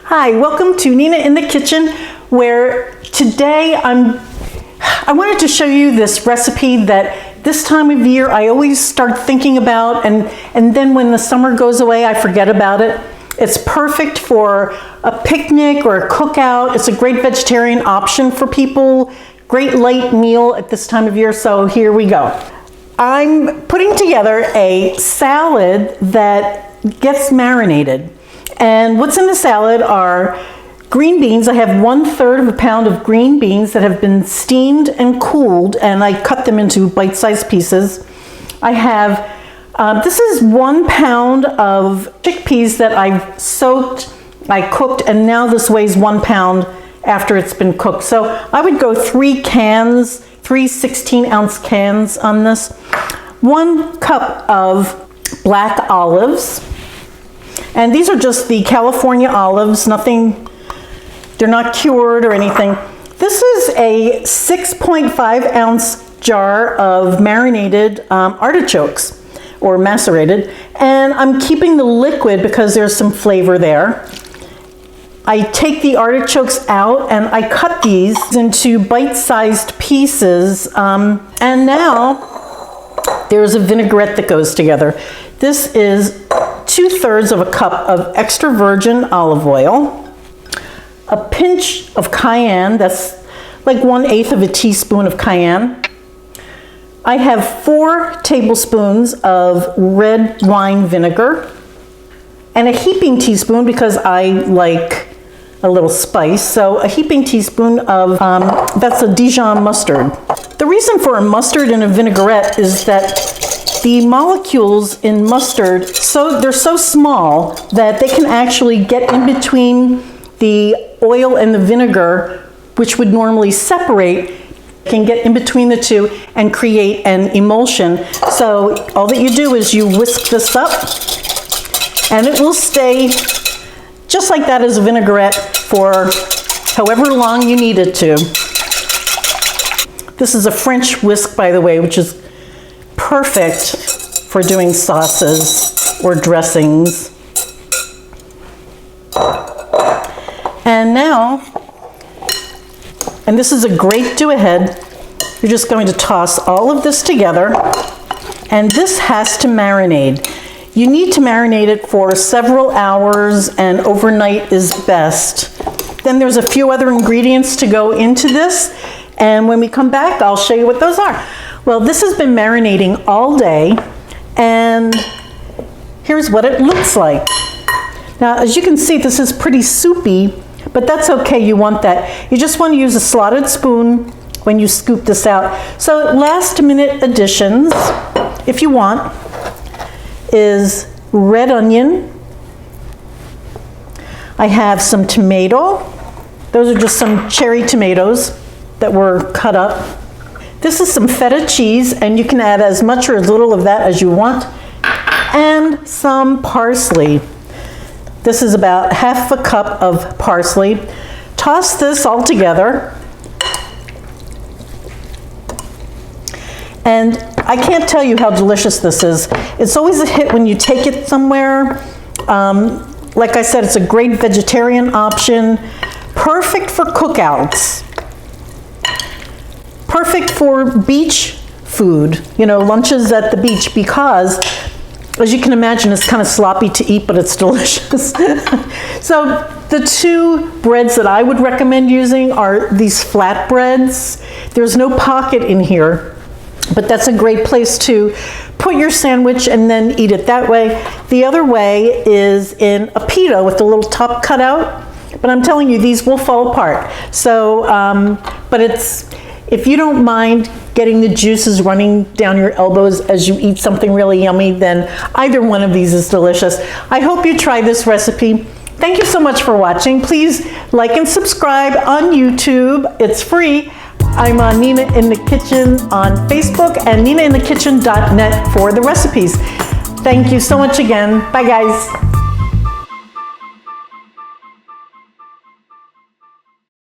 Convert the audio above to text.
Hi, welcome to Nina in the Kitchen, where today I wanted to show you this recipe that this time of year I always start thinking about, and then when the summer goes away I forget about it. It's perfect for a picnic or a cookout. It's a great vegetarian option for people. Great light meal at this time of year, so here we go. I'm putting together a salad that gets marinated. And what's in the salad are green beans. I have 1/3 pound of green beans that have been steamed and cooled, and I cut them into bite-sized pieces. I have, this is 1 pound of chickpeas that I've soaked, I cooked, and now this weighs 1 pound after it's been cooked. So I would go 3 cans, 3 16-ounce cans on this. 1 cup of black olives. And these are just the California olives, nothing, they're not cured or anything. This is a 6.5-ounce jar of marinated artichokes, or macerated, and I'm keeping the liquid because there's some flavor there. I take the artichokes out and I cut these into bite-sized pieces, and now there's a vinaigrette that goes together. This is 2/3 of a cup of extra virgin olive oil, a pinch of cayenne, that's like 1/8 of a teaspoon of cayenne. I have 4 tablespoons of red wine vinegar, and a heaping teaspoon, because I like a little spice, so a heaping teaspoon of, that's a Dijon mustard. The reason for a mustard and a vinaigrette is that the molecules in mustard, they're so small that they can actually get in between the oil and the vinegar, which would normally separate, can get in between the two and create an emulsion. So all that you do is you whisk this up and it will stay just like that as a vinaigrette for however long you need it to. This is a French whisk, by the way, which is perfect for doing sauces or dressings. And now, and this is a great do-ahead, you're just going to toss all of this together, and this has to marinate. You need to marinate it for several hours, and overnight is best. Then there's a few other ingredients to go into this, and when we come back, I'll show you what those are. Well, this has been marinating all day, and here's what it looks like. Now, as you can see, this is pretty soupy, but that's okay, you want that. You just want to use a slotted spoon when you scoop this out. So last-minute additions, if you want, is red onion. I have some tomato. Those are just some cherry tomatoes that were cut up. This is some feta cheese, and you can add as much or as little of that as you want, and some parsley. This is about 1/2 cup of parsley. Toss this all together. And I can't tell you how delicious this is. It's always a hit when you take it somewhere. Like I said, it's a great vegetarian option, perfect for cookouts. Perfect for beach food, you know, lunches at the beach, because as you can imagine, it's kind of sloppy to eat, but it's delicious. So the 2 breads that I would recommend using are these flat breads. There's no pocket in here, but that's a great place to put your sandwich and then eat it that way. The other way is in a pita with the little top cut out, but I'm telling you, these will fall apart. So, but if you don't mind getting the juices running down your elbows as you eat something really yummy, then either one of these is delicious. I hope you try this recipe. Thank you so much for watching. Please like and subscribe on YouTube. It's free. I'm on Nina in the Kitchen on Facebook and ninainthekitchen.net for the recipes. Thank you so much again. Bye, guys.